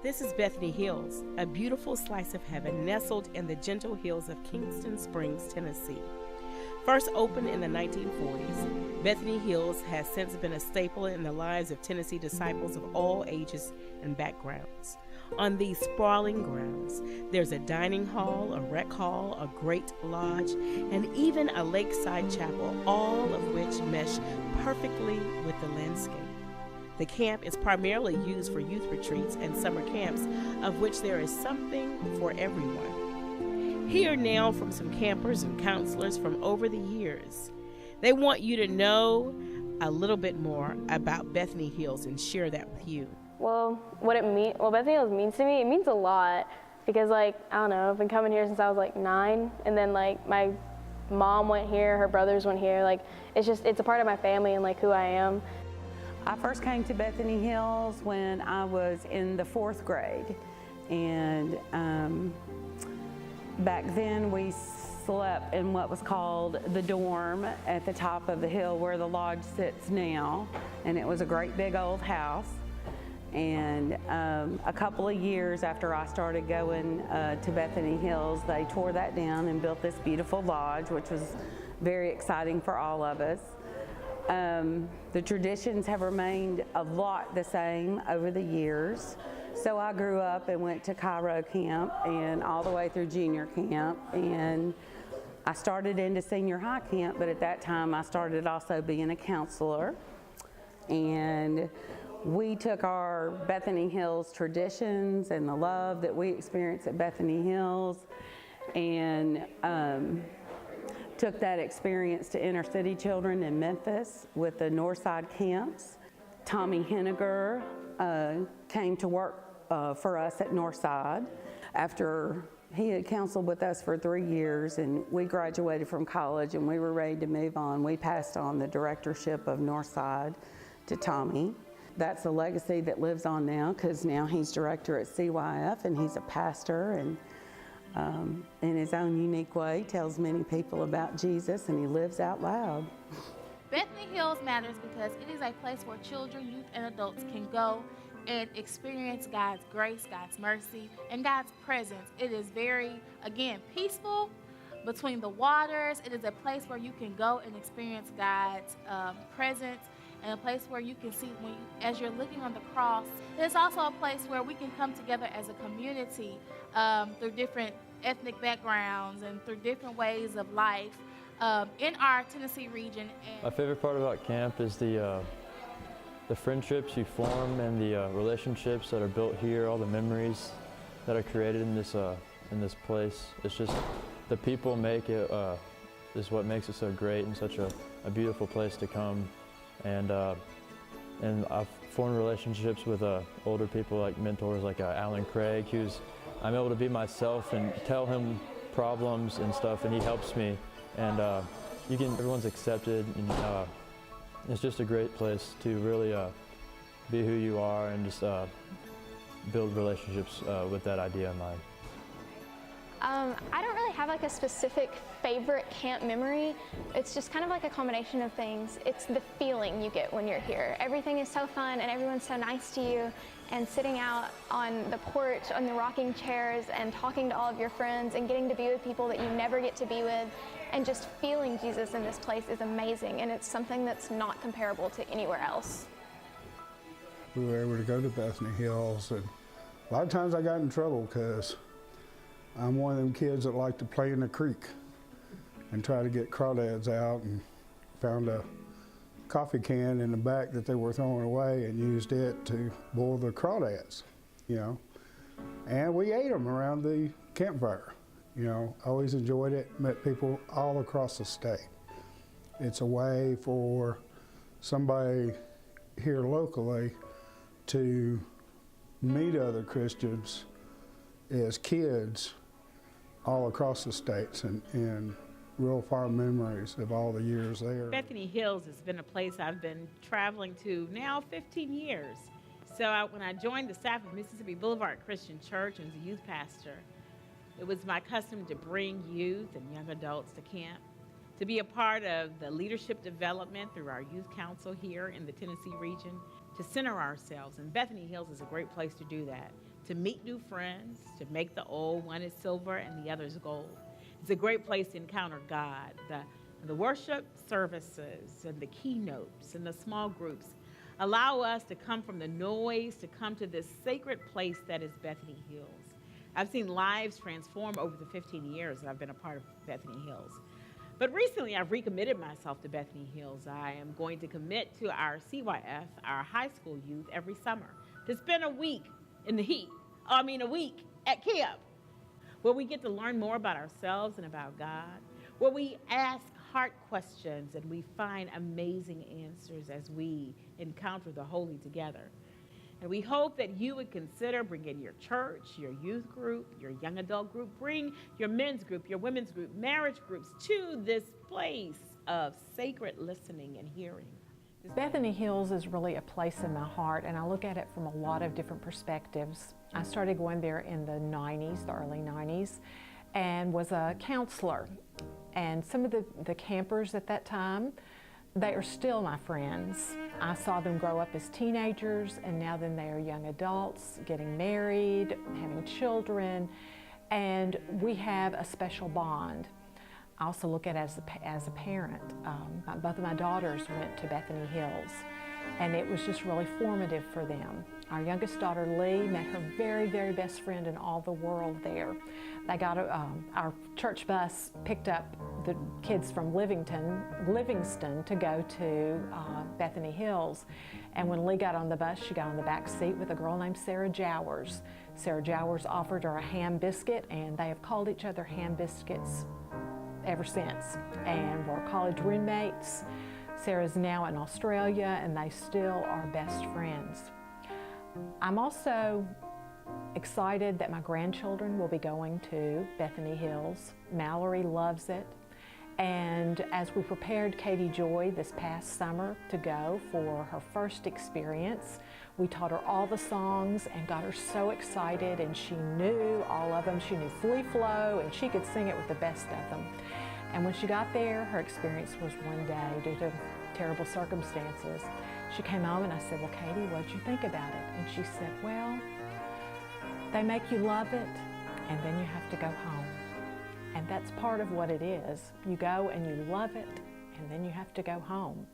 This is Bethany Hills, a beautiful slice of heaven nestled in the gentle hills of Kingston Springs, Tennessee. First opened in the 1940s, Bethany Hills has since been a staple in the lives of Tennessee disciples of all ages and backgrounds. On these sprawling grounds, there's a dining hall, a rec hall, a great lodge, and even a lakeside chapel, all of which mesh perfectly with the landscape. The camp is primarily used for youth retreats and summer camps, of which there is something for everyone. Hear now from some campers and counselors from over the years. They want you to know a little bit more about Bethany Hills and share that with you. Well, Bethany Hills means to me, it means a lot because, I don't know, I've been coming here since I was 9, and then my mom went here, her brothers went here. It's a part of my family and who I am. I first came to Bethany Hills when I was in the 4th grade, and back then we slept in what was called the dorm at the top of the hill where the lodge sits now, and it was a great big old house. And a couple of years after I started going to Bethany Hills, they tore that down and built this beautiful lodge, which was very exciting for all of us. The traditions have remained a lot the same over the years. So I grew up and went to Cairo camp and all the way through junior camp, and I started into senior high camp, but at that time I started also being a counselor. And we took our Bethany Hills traditions and the love that we experienced at Bethany Hills and took that experience to inner city children in Memphis with the Northside camps. Tommy Henniger came to work for us at Northside after he had counseled with us for 3 years, and we graduated from college and we were ready to move on. We passed on the directorship of Northside to Tommy. That's a legacy that lives on now because now he's director at CYF and he's a pastor, and in his own unique way tells many people about Jesus, and he lives out loud. Bethany Hills matters because it is a place where children, youth, and adults can go and experience God's grace, God's mercy, and God's presence. It is very, again, peaceful between the waters. It is a place where you can go and experience God's presence, and a place where you can see as you're looking on the cross. It's also a place where we can come together as a community through different ethnic backgrounds and through different ways of life in our Tennessee region. My favorite part about camp is the friendships you form and the relationships that are built here, all the memories that are created in this place. It's just the people make it is what makes it so great and such a beautiful place to come. And I've formed relationships with older people, like mentors like Alan Craig, I'm able to be myself and tell him problems and stuff, and he helps me. And everyone's accepted, and it's just a great place to really be who you are and just build relationships with that idea in mind. I don't really have a specific favorite camp memory. It's just kind of a combination of things. It's the feeling you get when you're here. Everything is so fun and everyone's so nice to you, and sitting out on the porch on the rocking chairs and talking to all of your friends and getting to be with people that you never get to be with, and just feeling Jesus in this place is amazing, and it's something that's not comparable to anywhere else. We were able to go to Bethany Hills, and a lot of times I got in trouble because I'm one of them kids that like to play in the creek and try to get crawdads out, and found a coffee can in the back that they were throwing away and used it to boil the crawdads, And we ate them around the campfire, Always enjoyed it, met people all across the state. It's a way for somebody here locally to meet other Christians as kids all across the states, and real fond memories of all the years there. Bethany Hills has been a place I've been traveling to now 15 years. So when I joined the staff of Mississippi Boulevard Christian Church and was a youth pastor, it was my custom to bring youth and young adults to camp, to be a part of the leadership development through our youth council here in the Tennessee region, to center ourselves. And Bethany Hills is a great place to do that, to meet new friends, to make the old, one is silver and the other is gold. It's a great place to encounter God. The worship services and the keynotes and the small groups allow us to come from the noise to come to this sacred place that is Bethany Hills. I've seen lives transform over the 15 years that I've been a part of Bethany Hills. But recently, I've recommitted myself to Bethany Hills. I am going to commit to our CYF, our high school youth, every summer to spend a week in the heat, a week at camp, where we get to learn more about ourselves and about God, where we ask hard questions and we find amazing answers as we encounter the Holy together. And we hope that you would consider bringing your church, your youth group, your young adult group, bring your men's group, your women's group, marriage groups to this place of sacred listening and hearing. Bethany Hills is really a place in my heart, and I look at it from a lot of different perspectives. I started going there in the 90s, the early 90s, and was a counselor. And some of the campers at that time, they are still my friends. I saw them grow up as teenagers, and now then they are young adults, getting married, having children, and we have a special bond. I also look at it as a parent. Both of my daughters went to Bethany Hills, and it was just really formative for them. Our youngest daughter, Lee, met her very, very best friend in all the world there. They got our church bus picked up the kids from Livingston to go to Bethany Hills. And when Lee got on the bus, she got on the back seat with a girl named Sarah Jowers. Sarah Jowers offered her a ham biscuit, and they have called each other ham biscuits ever since. And we're college roommates. Sarah's now in Australia, and they still are best friends. I'm also excited that my grandchildren will be going to Bethany Hills. Mallory loves it. And as we prepared Katie Joy this past summer to go for her first experience, we taught her all the songs and got her so excited, and she knew all of them. She knew Flea Flow, and she could sing it with the best of them. And when she got there, her experience was one day due to terrible circumstances. She came home and I said, well, Katie, what'd you think about it? And she said, well, they make you love it, and then you have to go home. And that's part of what it is. You go and you love it, and then you have to go home.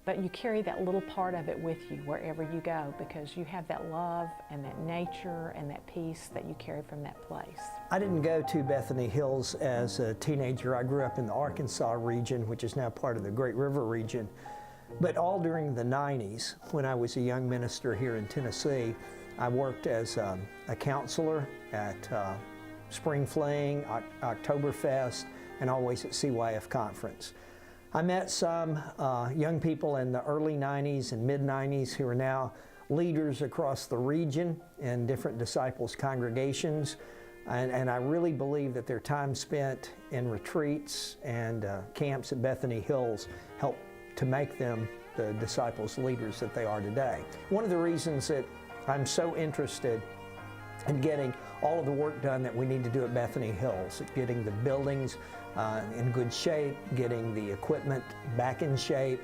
But you carry that little part of it with you wherever you go, because you have that love and that nature and that peace that you carry from that place. I didn't go to Bethany Hills as a teenager. I grew up in the Arkansas region, which is now part of the Great River region. But all during the 90s, when I was a young minister here in Tennessee, I worked as a counselor at Spring Fling, Oktoberfest, and always at CYF Conference. I met some young people in the early 90s and mid-90s who are now leaders across the region in different disciples' congregations. And I really believe that their time spent in retreats and camps at Bethany Hills helped to make them the disciples' leaders that they are today. One of the reasons that I'm so interested in getting all of the work done that we need to do at Bethany Hills, getting the buildings in good shape, getting the equipment back in shape.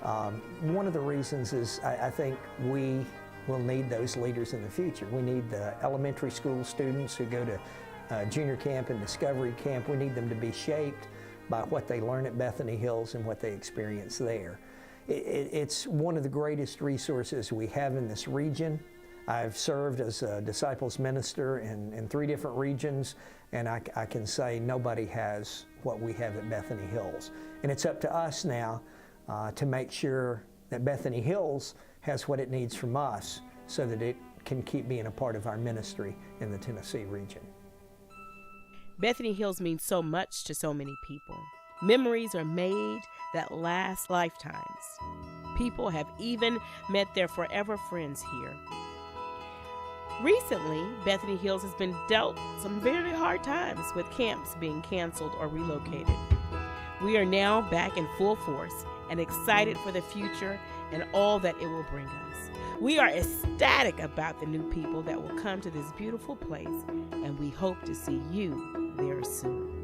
One of the reasons is I think we will need those leaders in the future. We need the elementary school students who go to junior camp and discovery camp. We need them to be shaped by what they learn at Bethany Hills and what they experience there. It's one of the greatest resources we have in this region. I've served as a disciples minister in 3 different regions, and I can say nobody has what we have at Bethany Hills. And it's up to us now to make sure that Bethany Hills has what it needs from us so that it can keep being a part of our ministry in the Tennessee region. Bethany Hills means so much to so many people. Memories are made that last lifetimes. People have even met their forever friends here. Recently, Bethany Hills has been dealt some very hard times with camps being canceled or relocated. We are now back in full force and excited for the future and all that it will bring us. We are ecstatic about the new people that will come to this beautiful place, and we hope to see you there soon.